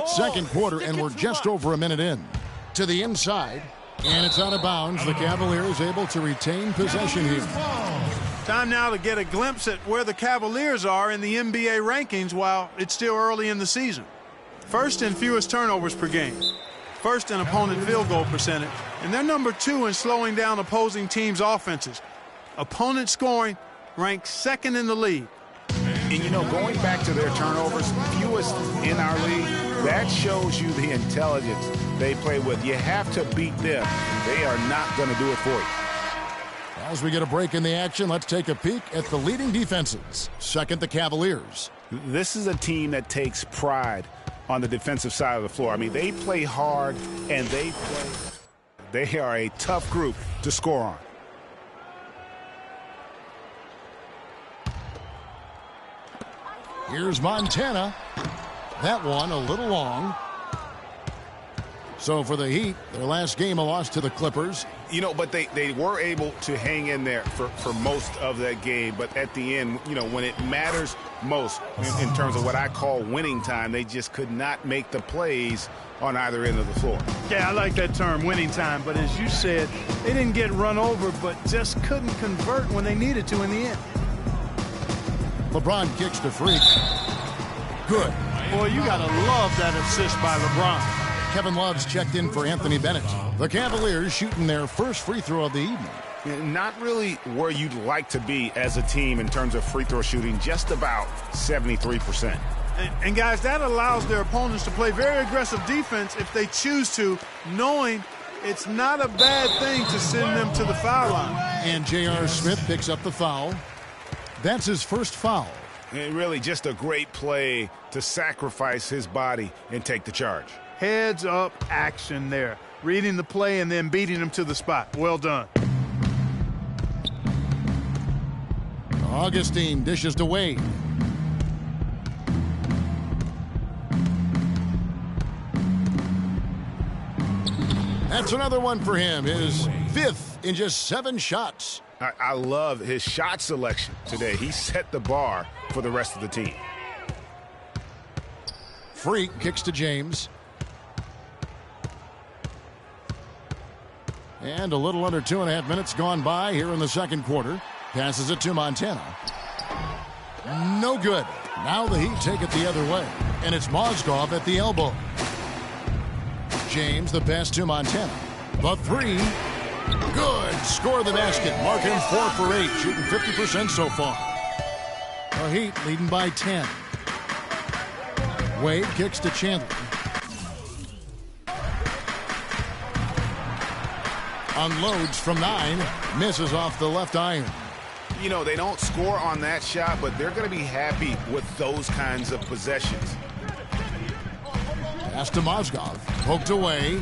Second quarter, and we're just over a minute in. To the inside, and it's out of bounds. The Cavaliers able to retain possession here. Time now to get a glimpse at where the Cavaliers are in the NBA rankings while it's still early in the season. First in fewest turnovers per game. First in opponent field goal percentage. And they're number 2 in slowing down opposing teams' offenses. Opponent scoring ranked second in the league. And, you know, going back to their turnovers, fewest in our league, that shows you the intelligence they play with. You have to beat them. They are not going to do it for you. As we get a break in the action, let's take a peek at the leading defenses. Second, the Cavaliers. This is a team that takes pride on the defensive side of the floor. I mean, they play hard, and they are a tough group to score on. Here's Montana. That one a little long. So for the Heat, their last game a loss to the Clippers. You know, but they were able to hang in there for most of that game. But at the end, you know, when it matters most in terms of what I call winning time, they just could not make the plays on either end of the floor. Yeah, I like that term, winning time. But as you said, they didn't get run over, but just couldn't convert when they needed to in the end. LeBron kicks to Freak. Good. Boy, you got to love that assist by LeBron. Kevin Love's checked in for Anthony Bennett. The Cavaliers shooting their first free throw of the evening. Not really where you'd like to be as a team in terms of free throw shooting, just about 73%. And guys, that allows their opponents to play very aggressive defense if they choose to, knowing it's not a bad thing to send them to the foul line. And J.R. Smith picks up the foul. That's his first foul. And really just a great play to sacrifice his body and take the charge. Heads-up action there. Reading the play and then beating him to the spot. Well done. Augustine dishes to Wade. That's another one for him. His fifth in just 7 shots. I love his shot selection today. He set the bar for the rest of the team. Freak kicks to James. And a little under 2.5 minutes gone by here in the second quarter. Passes it to Montana. No good. Now the Heat take it the other way. And it's Mozgov at the elbow. James, the pass to Montana. The three. Good. Score the basket. Mark him 4 for 8. Shooting 50% so far. The Heat leading by 10. Wade kicks to Chandler. Unloads from 9. Misses off the left iron. You know, they don't score on that shot, but they're going to be happy with those kinds of possessions. Pass to Mozgov. Poked away.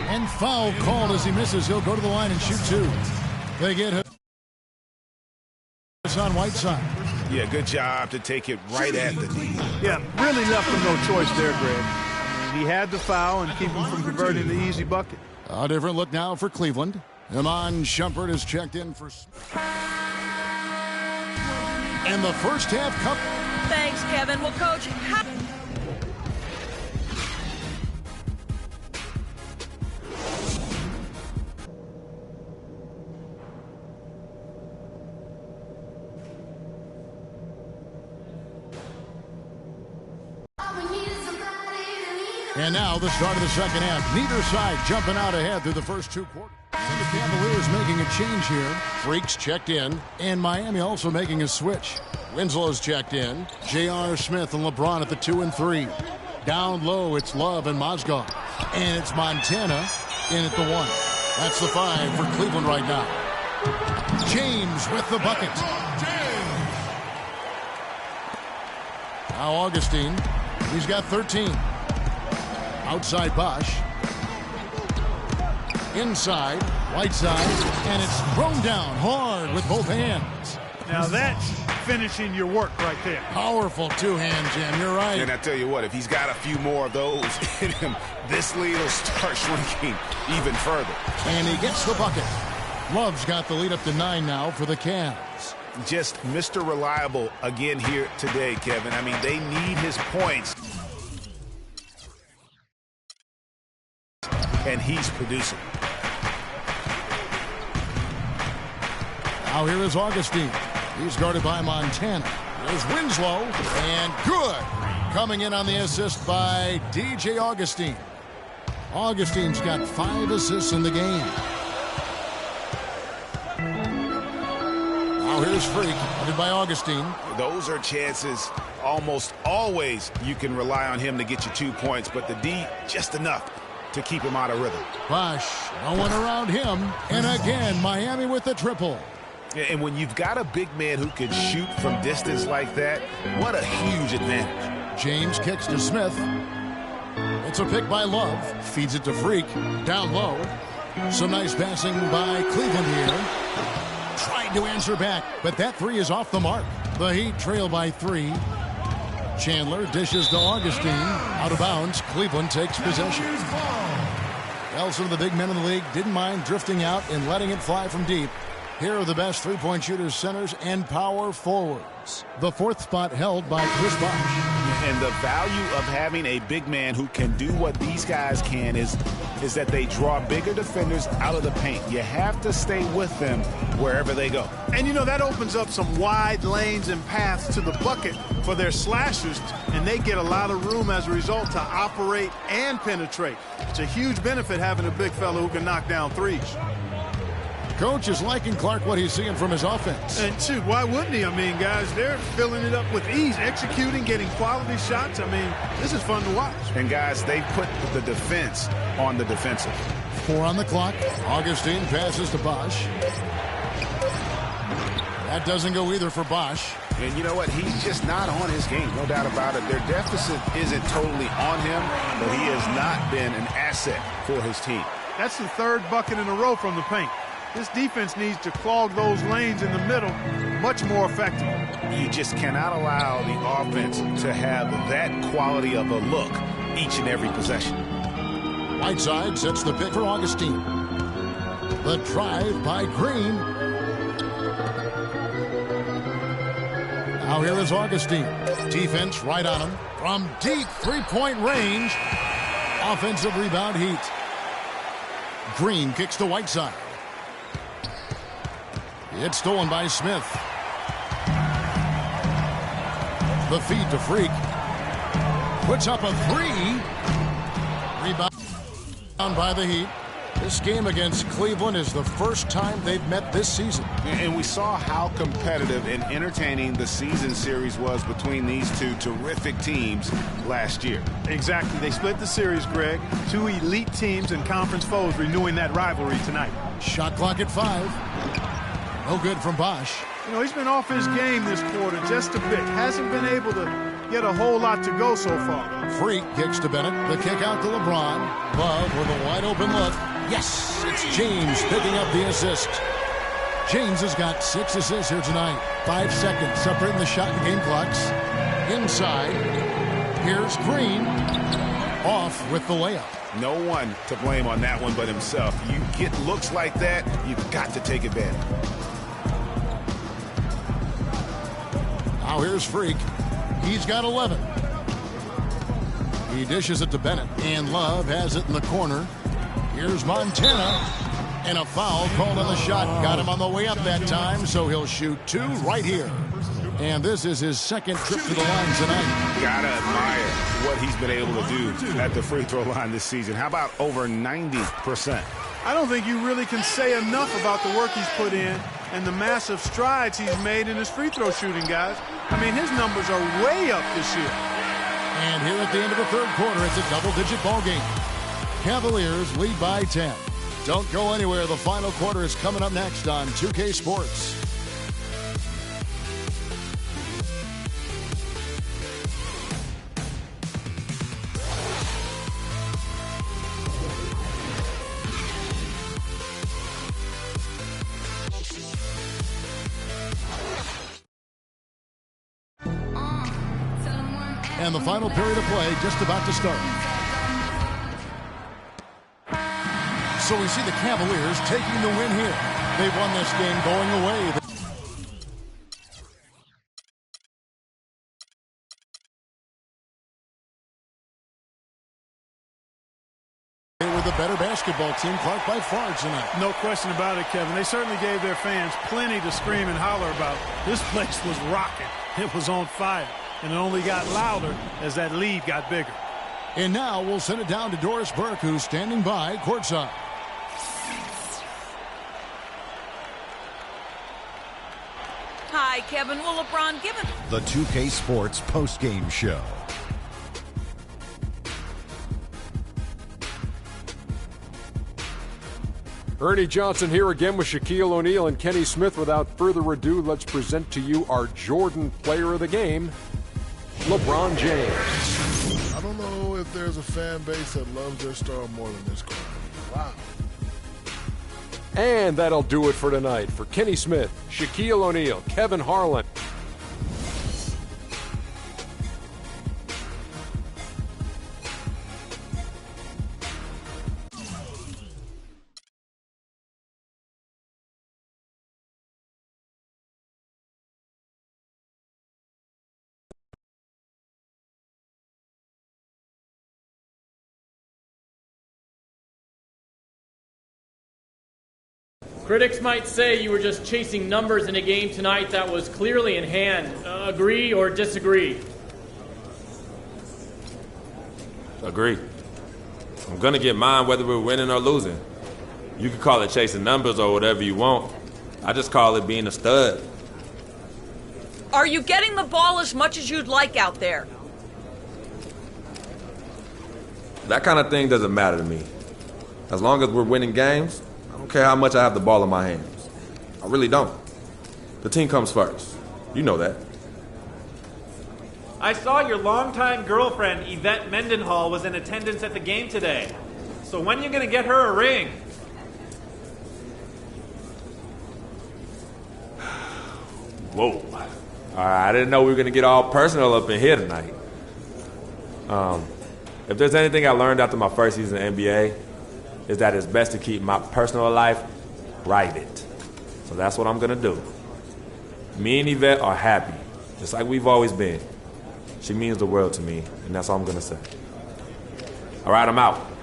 And foul called as he misses. He'll go to the line and shoot 2. They get him on Whiteside. Yeah, good job to take it right at the knee. Yeah, really left him no choice there, Greg. I mean, he had the foul and keep him from converting the easy bucket. A different look now for Cleveland. Iman Shumpert is checked in for... And the first half cup. Thanks, Kevin. Well, Coach, And now the start of the second half. Neither side jumping out ahead through the first 2 quarters. And the Cavaliers making a change here. Freaks checked in. And Miami also making a switch. Winslow's checked in. J.R. Smith and LeBron at the 2 and 3. Down low, it's Love and Mozgov. And it's Montana in at the 1. That's the 5 for Cleveland right now. James with the bucket. Now Augustine. He's got 13. Outside Bosch. Inside, Whiteside, and it's thrown down hard with both hands. Now that's finishing your work right there. Powerful two-hand jam, you're right. And I tell you what, if he's got a few more of those in him, this lead will start shrinking even further. And he gets the bucket. Love's got the lead up to 9 now for the Cavs. just Mr. Reliable again here today, Kevin. I mean, they need his points. And he's producing. Now here is Augustine. He's guarded by Montana. There's Winslow, and good. Coming in on the assist by DJ Augustine. Augustine's got 5 assists in the game. Now here's Freak, headed by Augustine. Those are chances almost always you can rely on him to get you 2 points, but the D just enough to keep him out of rhythm. Bosh, no one around him. And again, Miami with the triple. And when you've got a big man who can shoot from distance like that, what a huge advantage. James kicks to Smith. It's a pick by Love. Feeds it to Freak. Down low. Some nice passing by Cleveland here. Tried to answer back, but that 3 is off the mark. The Heat trail by 3. Chandler dishes to Augustine. Out of bounds. Cleveland takes possession. Well, some of the big men in the league didn't mind drifting out and letting it fly from deep. Here are the best three-point shooters, centers, and power forwards. The 4th spot held by Chris Bosh. And the value of having a big man who can do what these guys can is that they draw bigger defenders out of the paint. You have to stay with them wherever they go. And, you know, that opens up some wide lanes and paths to the bucket for their slashers, and they get a lot of room as a result to operate and penetrate. It's a huge benefit having a big fellow who can knock down threes. Coach is liking Clark what he's seeing from his offense. And, shoot, why wouldn't he? I mean, guys, they're filling it up with ease, executing, getting quality shots. I mean, this is fun to watch. And, guys, they put the defense on the defensive. 4 on the clock. Augustine passes to Bosh. That doesn't go either for Bosh. And you know what? He's just not on his game, no doubt about it. Their deficit isn't totally on him, but he has not been an asset for his team. That's the 3rd bucket in a row from the paint. This defense needs to clog those lanes in the middle much more effectively. You just cannot allow the offense to have that quality of a look each and every possession. Whiteside sets the pick for Augustine. The drive by Green. Now here is Augustine. Defense right on him. From deep three-point range. Offensive rebound Heat. Green kicks to Whiteside. It's stolen by Smith. The feed to Freak. Puts up a 3. Rebound by the Heat. This game against Cleveland is the first time they've met this season. And we saw how competitive and entertaining the season series was between these two terrific teams last year. Exactly. They split the series, Greg. 2 elite teams and conference foes renewing that rivalry tonight. Shot clock at 5. No good from Bosh. You know, he's been off his game this quarter just a bit. Hasn't been able to get a whole lot to go so far. Freak kicks to Bennett. The kick out to LeBron. Love with a wide open look. Yes, it's James picking up the assist. James has got 6 assists here tonight. 5 seconds separating the shot and game clocks. Inside. Here's Green. Off with the layup. No one to blame on that one but himself. You get looks like that, you've got to take advantage. Now here's Freak. He's got 11. He dishes it to Bennett, and Love has it in the corner. Here's Montana, and a foul called on the shot. Got him on the way up that time, so he'll shoot 2 right here. And this is his 2nd trip to the line tonight. Gotta admire what he's been able to do at the free throw line this season. How about over 90%? I don't think you really can say enough about the work he's put in and the massive strides he's made in his free throw shooting, guys. I mean, his numbers are way up this year. And here at the end of the 3rd quarter, it's a double-digit ball game. Cavaliers lead by 10. Don't go anywhere. The final quarter is coming up next on 2K Sports. And the final period of play just about to start. So we see the Cavaliers taking the win here. They've won this game going away. the better basketball team, Clark, by far tonight. No question about it, Kevin. They certainly gave their fans plenty to scream and holler about. This place was rocking. It was on fire. And it only got louder as that lead got bigger. And now we'll send it down to Doris Burke, who's standing by courtside. Hi, Kevin. Will LeBron give it? The 2K Sports postgame show. Ernie Johnson here again with Shaquille O'Neal and Kenny Smith. Without further ado, let's present to you our Jordan player of the game, LeBron James. I don't know if there's a fan base that loves their star more than this crowd. Wow. And that'll do it for tonight. For Kenny Smith, Shaquille O'Neal, Kevin Harlan. Critics might say you were just chasing numbers in a game tonight that was clearly in hand. Agree or disagree? Agree. I'm going to get mine whether we're winning or losing. You can call it chasing numbers or whatever you want. I just call it being a stud. Are you getting the ball as much as you'd like out there? That kind of thing doesn't matter to me. As long as we're winning games, I don't care how much I have the ball in my hands. I really don't. The team comes first. You know that. I saw your longtime girlfriend, Yvette Mendenhall, was in attendance at the game today. So when are you going to get her a ring? Whoa. All right, I didn't know we were going to get all personal up in here tonight. If there's anything I learned after my first season in the NBA, is that it's best to keep my personal life private. So that's what I'm going to do. Me and Yvette are happy, just like we've always been. She means the world to me, and that's all I'm going to say. All right, I'm out.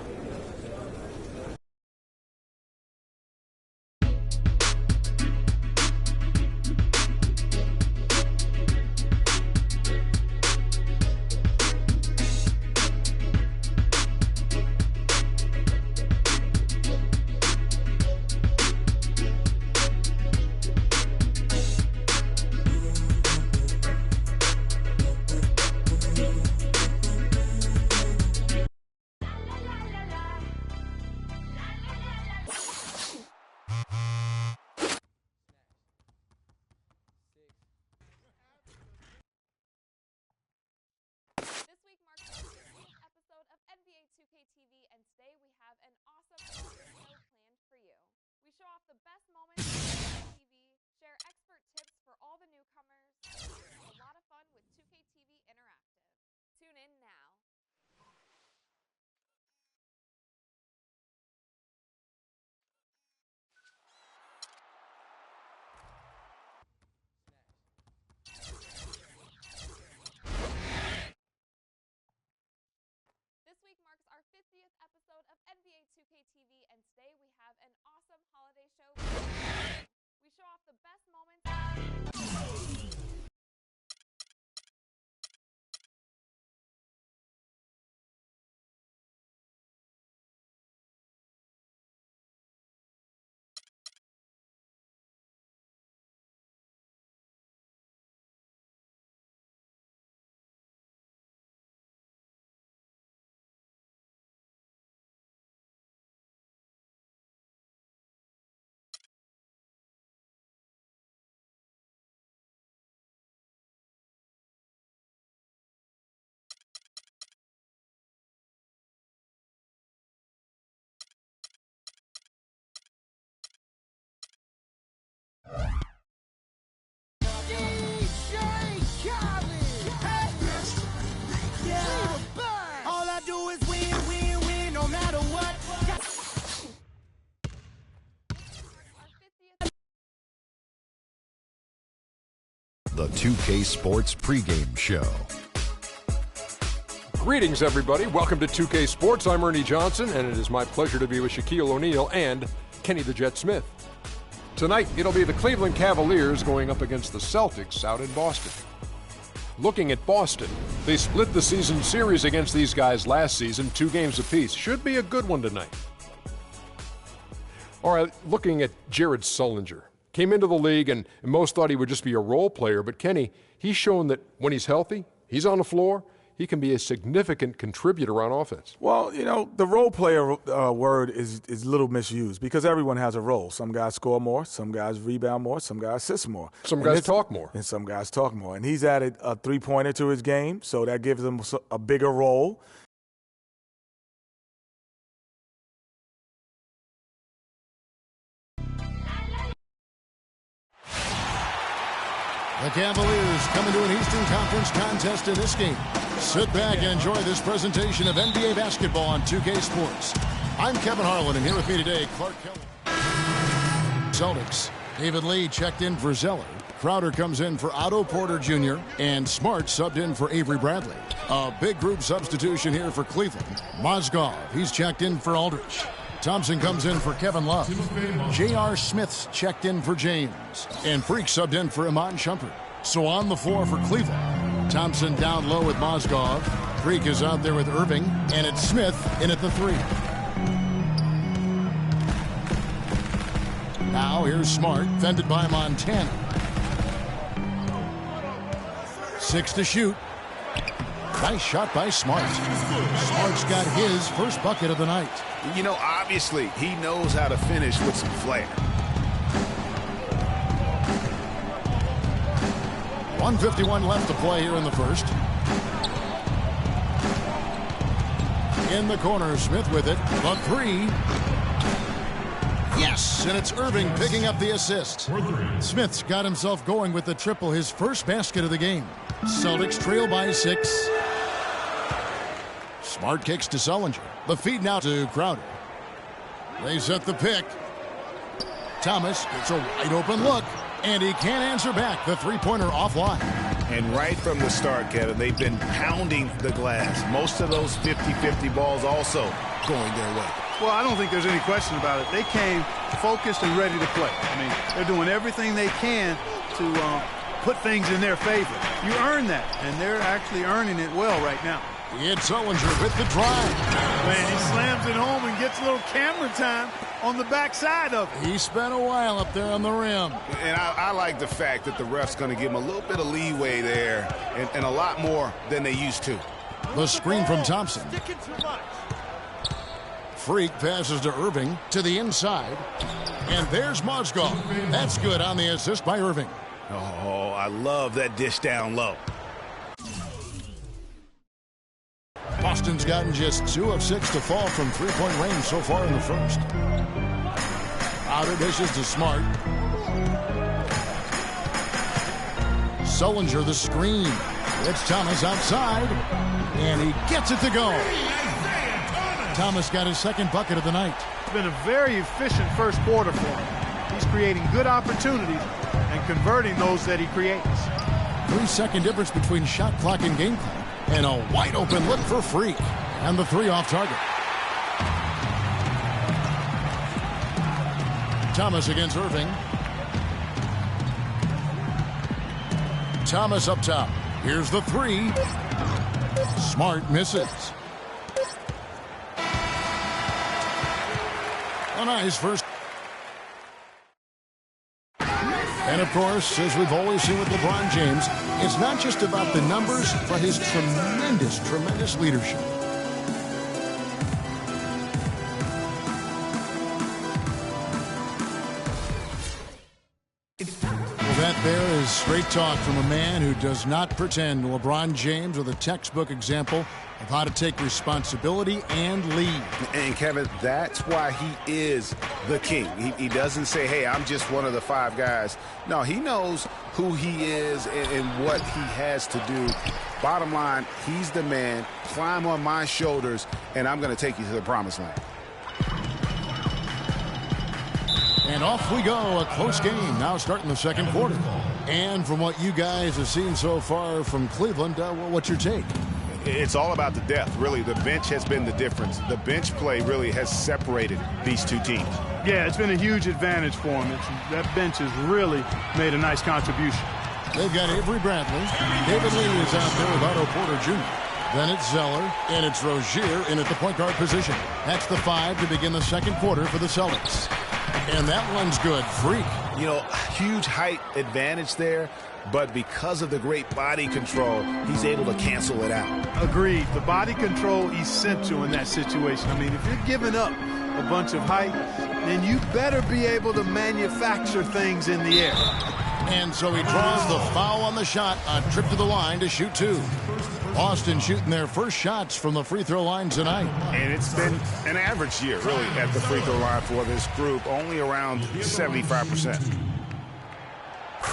The 2K Sports pregame show. Greetings, everybody. Welcome to 2K Sports. I'm Ernie Johnson, and it is my pleasure to be with Shaquille O'Neal and Kenny the Jet Smith. Tonight, it'll be the Cleveland Cavaliers going up against the Celtics out in Boston. Looking at Boston, they split the season series against these guys last season, 2 games apiece. Should be a good one tonight. All right, looking at Jared Sullinger. Came into the league, and most thought he would just be a role player, but Kenny, he's shown that when he's healthy, he's on the floor, he can be a significant contributor on offense. Well, you know, the role player word is a little misused because everyone has a role. Some guys score more, some guys rebound more, some guys assist more. Some guys talk more. And some guys talk more. And he's added a three-pointer to his game, so that gives him a bigger role. The Cavaliers coming to an Eastern Conference contest in this game. Sit back and enjoy this presentation of NBA basketball on 2K Sports. I'm Kevin Harlan, and here with me today, Clark Kelly. Celtics. David Lee checked in for Zeller. Crowder comes in for Otto Porter Jr., and Smart subbed in for Avery Bradley. A big group substitution here for Cleveland. Mozgov, he's checked in for Aldridge. Thompson comes in for Kevin Love. J.R. Smith's checked in for James. And Freak subbed in for Iman Shumpert. So on the floor for Cleveland. Thompson down low with Mozgov. Freak is out there with Irving. And it's Smith in at the 3. Now here's Smart, fended by Montana. 6 to shoot. Nice shot by Smart. Smart's got his first bucket of the night. You know, obviously, he knows how to finish with some flair. 1:51 left to play here in the first. In the corner, Smith with it. The 3. Yes, and it's Irving picking up the assist. Smith's got himself going with the triple, his first basket of the game. Celtics trail by 6. Smart kicks to Sullinger. The feed now to Crowder. They set the pick. Thomas gets a wide open look, and he can't answer back. The three-pointer offline. And right from the start, Kevin, they've been pounding the glass. Most of those 50-50 balls also going their way. Well, I don't think there's any question about it. They came focused and ready to play. I mean, they're doing everything they can to put things in their favor. You earn that, and they're actually earning it well right now. It's Sullinger with the drive. Man, he slams it home and gets a little camera time on the backside of it. He spent a while up there on the rim. And I like the fact that the ref's going to give him a little bit of leeway there and a lot more than they used to. The screen from Thompson. Freak passes to Irving to the inside. And there's Mozgov. That's good on the assist by Irving. Oh, I love that dish down low. Boston's gotten just 2 of 6 to fall from three-point range so far in the first. Outer dishes to Smart. Sullinger the screen. It's Thomas outside, and he gets it to go. Thomas got his second bucket of the night. It's been a very efficient first quarter for him. He's creating good opportunities and converting those that he creates. 3-second difference between shot clock and game clock. And a wide open look for Freak. And the 3 off target. Thomas against Irving. Thomas up top. Here's the 3. Smart misses. A nice first. And, of course, as we've always seen with LeBron James, it's not just about the numbers, but his tremendous, tremendous leadership. Well, that there is straight talk from a man who does not pretend. LeBron James with a textbook example of how to take responsibility and lead. And, Kevin, that's why he is the king. He doesn't say, hey, I'm just one of the 5 guys. No, he knows who he is and what he has to do. Bottom line, he's the man. Climb on my shoulders, and I'm going to take you to the promised land. And off we go. A close game now starting the second quarter. And from what you guys have seen so far from Cleveland, what's your take? It's all about the depth, really. The bench has been the difference. The bench play really has separated these two teams. Yeah, it's been a huge advantage for them. That bench has really made a nice contribution. They've got Avery Bradley. David Lee is out there with Otto Porter Jr. Then it's Zeller, and it's Rozier in at the point guard position. That's the 5 to begin the second quarter for the Celtics. And that one's good. Freak. You know, huge height advantage there, but because of the great body control, he's able to cancel it out. Agreed. The body control essential in that situation. I mean, if you're giving up a bunch of height, then you better be able to manufacture things in the air. And so he draws the foul on the shot, a trip to the line to shoot 2. Boston shooting their first shots from the free throw line tonight. And it's been an average year, really, at the free throw line for this group, only around 75%.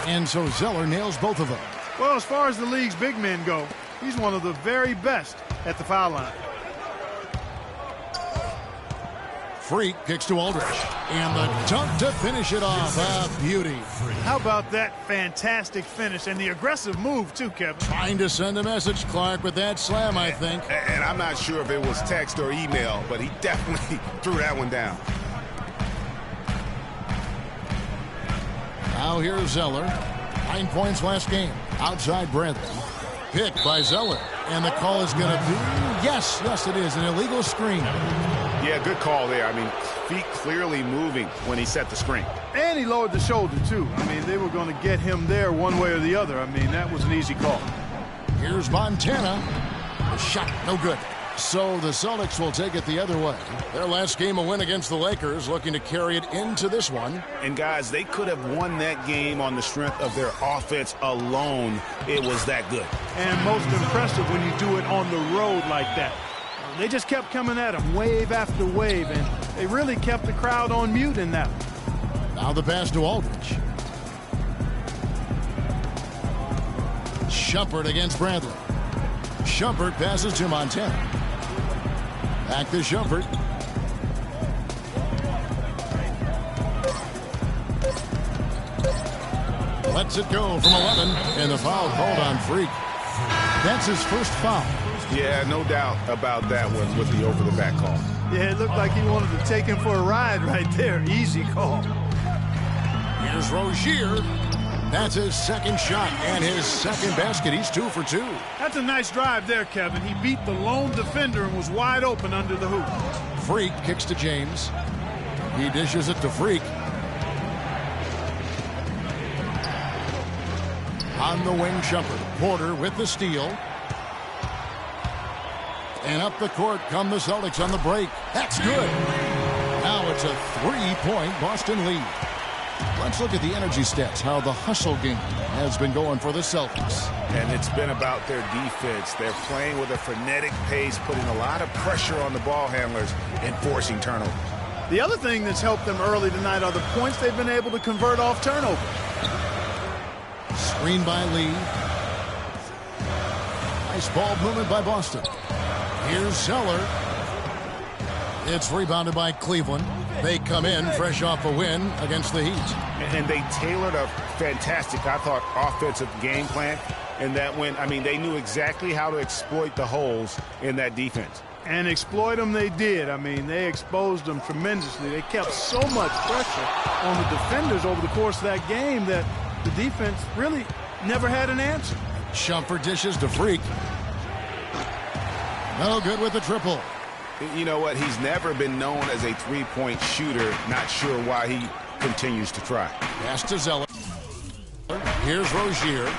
And so Zeller nails both of them. Well, as far as the league's big men go, he's one of the very best at the foul line. Freak kicks to Aldridge. And the dunk to finish it off. A beauty. How about that fantastic finish and the aggressive move, too, Kevin? Trying to send a message, Clark, with that slam, I think. And I'm not sure if it was text or email, but he definitely threw that one down. Now here's Zeller. 9 points last game. Outside Bradley. Picked by Zeller. And the call is going to be, yes, it is, an illegal screen. Yeah, good call there. I mean, feet clearly moving when he set the screen. And he lowered the shoulder, too. I mean, they were going to get him there one way or the other. I mean, that was an easy call. Here's Montana. The shot, no good. So the Celtics will take it the other way. Their last game, a win against the Lakers, looking to carry it into this one. And, guys, they could have won that game on the strength of their offense alone. It was that good. And most impressive when you do it on the road like that. They just kept coming at him wave after wave, and they really kept the crowd on mute in that one. Now the pass to Aldridge. Shumpert against Bradley. Shumpert passes to Montana. Back to Shumpert. Lets it go from 11, and the foul called on Freak. That's his first foul. Yeah, no doubt about that one with the over-the-back call. Yeah, it looked like he wanted to take him for a ride right there. Easy call. Here's Rozier. That's his second shot and his second basket. He's 2 for 2. That's a nice drive there, Kevin. He beat the lone defender and was wide open under the hoop. Freak kicks to James. He dishes it to Freak. On the wing, Shumpert. Porter with the steal. And up the court come the Celtics on the break. That's good. Now it's a 3-point Boston lead. Let's look at the energy stats, how the hustle game has been going for the Celtics. And it's been about their defense. They're playing with a frenetic pace, putting a lot of pressure on the ball handlers and forcing turnovers. The other thing that's helped them early tonight are the points they've been able to convert off turnovers. Screen by Lee. Nice ball movement by Boston. Here's Zeller. It's rebounded by Cleveland. They come in fresh off a win against the Heat. And they tailored a fantastic, I thought, offensive game plan. And that win, I mean, they knew exactly how to exploit the holes in that defense. And exploit them they did. I mean, they exposed them tremendously. They kept so much pressure on the defenders over the course of that game that the defense really never had an answer. Shumpert dishes to Freak. No good with the triple. You know what? He's never been known as a three-point shooter. Not sure why he continues to try. Pass to Zeller. Here's Rozier.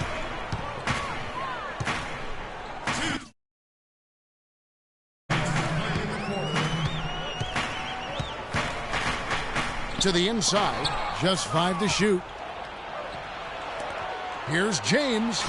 To the inside. Just 5 to shoot. Here's James.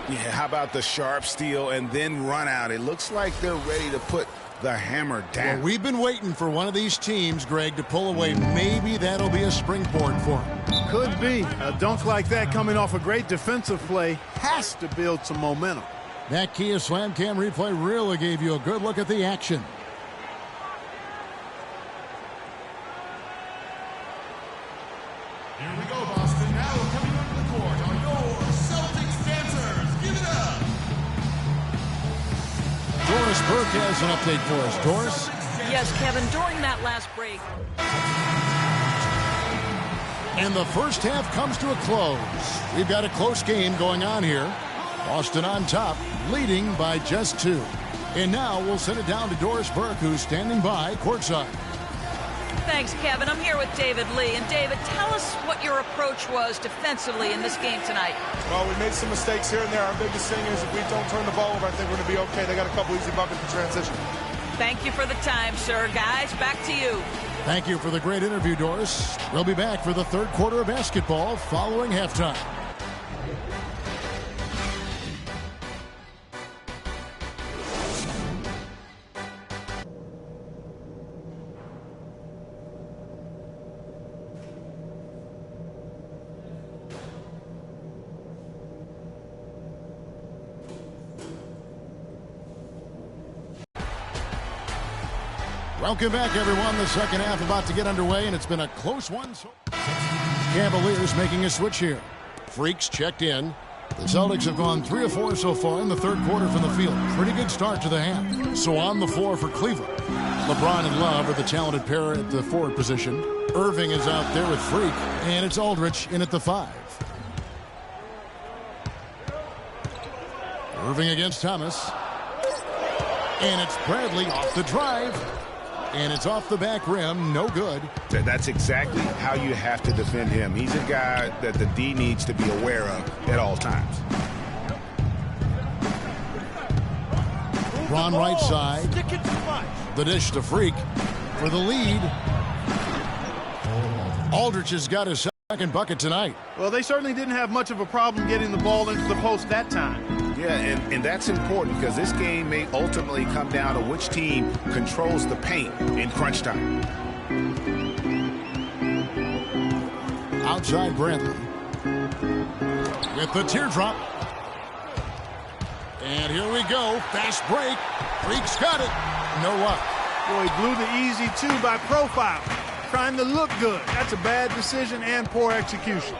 Yeah, how about the sharp steal and then run out? It looks like they're ready to put the hammer down. Well, we've been waiting for one of these teams, Greg, to pull away. Maybe that'll be a springboard for them. Could be. A dunk like that coming off a great defensive play has to build some momentum. That Kia Slam Cam replay really gave you a good look at the action. Here we go, Boston. Now coming onto the court are your Celtics dancers. Give it up has an update for us. Doris? Yes, Kevin, during that last break. And the first half comes to a close. We've got a close game going on here. Boston on top, leading by just 2. And now we'll send it down to Doris Burke, who's standing by courtside. Thanks, Kevin. I'm here with David Lee. And David, tell us what your approach was defensively in this game tonight. Well, we made some mistakes here and there. Our biggest thing is if we don't turn the ball over, I think we're going to be okay. They got a couple easy buckets in transition. Thank you for the time, sir. Guys, back to you. Thank you for the great interview, Doris. We'll be back for the third quarter of basketball following halftime. Welcome back, everyone. The second half about to get underway, and it's been a close one. Cavaliers making a switch here. Freaks checked in. The Celtics have gone 3 of 4 so far in the third quarter from the field. Pretty good start to the half. So on the floor for Cleveland, LeBron and Love are the talented pair at the forward position. Irving is out there with Freak, and it's Aldridge in at the 5. Irving against Thomas. And it's Bradley off the drive. And it's off the back rim, no good. That's exactly how you have to defend him. He's a guy that the D needs to be aware of at all times. Ron right side. The dish to Freak for the lead. Aldridge has got his second bucket tonight. Well, they certainly didn't have much of a problem getting the ball into the post that time. Yeah, and that's important because this game may ultimately come down to which team controls the paint in crunch time. Outside Bradley with the teardrop. And here we go. Fast break. Freak's got it. No luck. Boy, he blew the easy 2 by profile. Trying to look good. That's a bad decision and poor execution.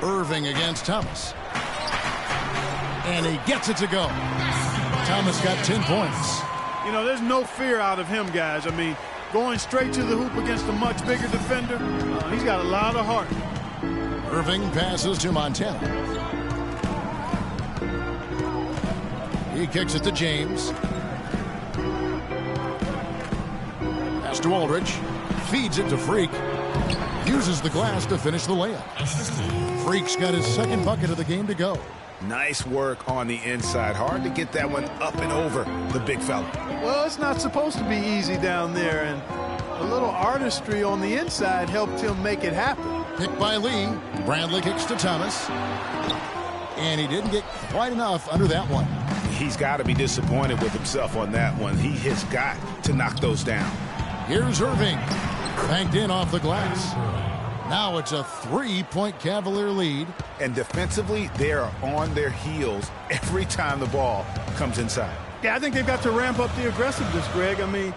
Irving against Thomas. And he gets it to go. Thomas got 10 points. You know, there's no fear out of him, guys. I mean, going straight to the hoop against a much bigger defender, he's got a lot of heart. Irving passes to Montana. He kicks it to James. Pass to Aldridge. Feeds it to Freak. Uses the glass to finish the layup. Freak's got his second bucket of the game to go. Nice work on the inside. Hard to get that one up and over the big fella. Well, it's not supposed to be easy down there, and a little artistry on the inside helped him make it happen. Picked by Lee. Bradley kicks to Thomas. And he didn't get quite enough under that one. He's got to be disappointed with himself on that one. He has got to knock those down. Here's Irving. Banked in off the glass. Now it's a 3-point Cavalier lead. And defensively, they are on their heels every time the ball comes inside. Yeah, I think they've got to ramp up the aggressiveness, Greg. I mean,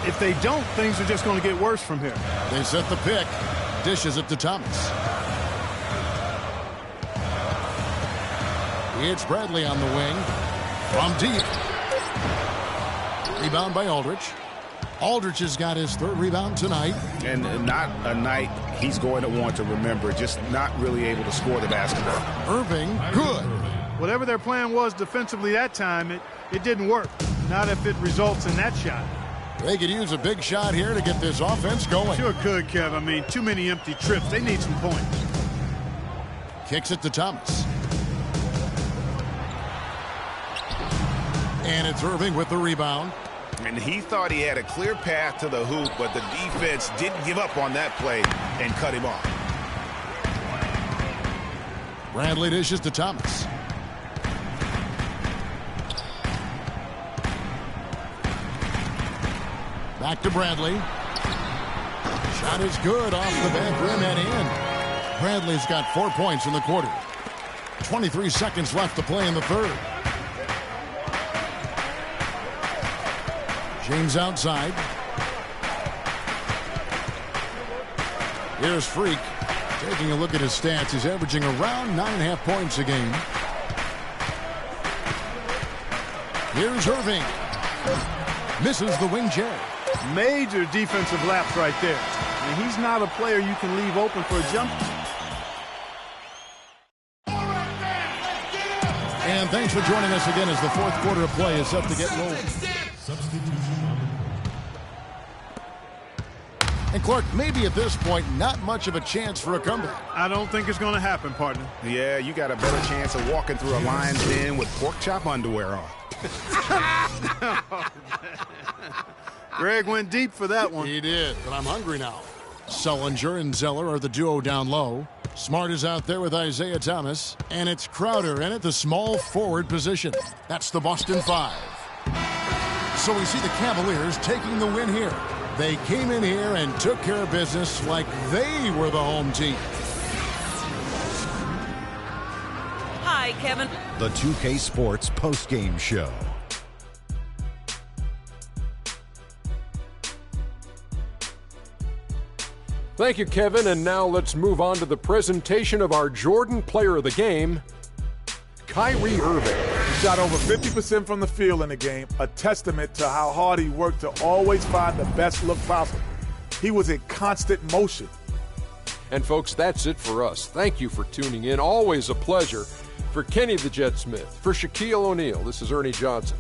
if they don't, things are just going to get worse from here. They set the pick. Dishes it to Thomas. It's Bradley on the wing. From deep. Rebound by Aldridge. Aldridge has got his third rebound tonight. And not a night he's going to want to remember, just not really able to score the basketball. Irving, good. Whatever their plan was defensively that time, it didn't work. Not if it results in that shot. They could use a big shot here to get this offense going. Sure could, Kev. I mean, too many empty trips. They need some points. Kicks it to Thomas. And it's Irving with the rebound. And he thought he had a clear path to the hoop, but the defense didn't give up on that play and cut him off. Bradley dishes to Thomas. Back to Bradley. Shot is good off the back rim and in. Bradley's got 4 points in the quarter. 23 seconds left to play in the third. James outside. Here's Freak. Taking a look at his stats, he's averaging around 9.5 points a game. Here's Irving. Misses the wing J. Major defensive lapse right there. And he's not a player you can leave open for a jump. And thanks for joining us again as the fourth quarter of play is set to get rolling. And Clark, maybe at this point, not much of a chance for a comeback. I don't think it's going to happen, partner. Yeah, you got a better chance of walking through a lion's den with pork chop underwear on. Greg went deep for that one. He did, but I'm hungry now. Sullinger and Zeller are the duo down low. Smart is out there with Isaiah Thomas, and it's Crowder in at the small forward position. That's the Boston Five. So we see the Cavaliers taking the win here. They came in here and took care of business like they were the home team. Hi, Kevin. The 2K Sports postgame show. Thank you, Kevin. And now let's move on to the presentation of our Jordan Player of the Game, Kyrie Irving. He shot over 50% from the field in the game, a testament to how hard he worked to always find the best look possible. He was in constant motion. And folks, that's it for us. Thank you for tuning in. Always a pleasure. For Kenny the Jet Smith, for Shaquille O'Neal, this is Ernie Johnson.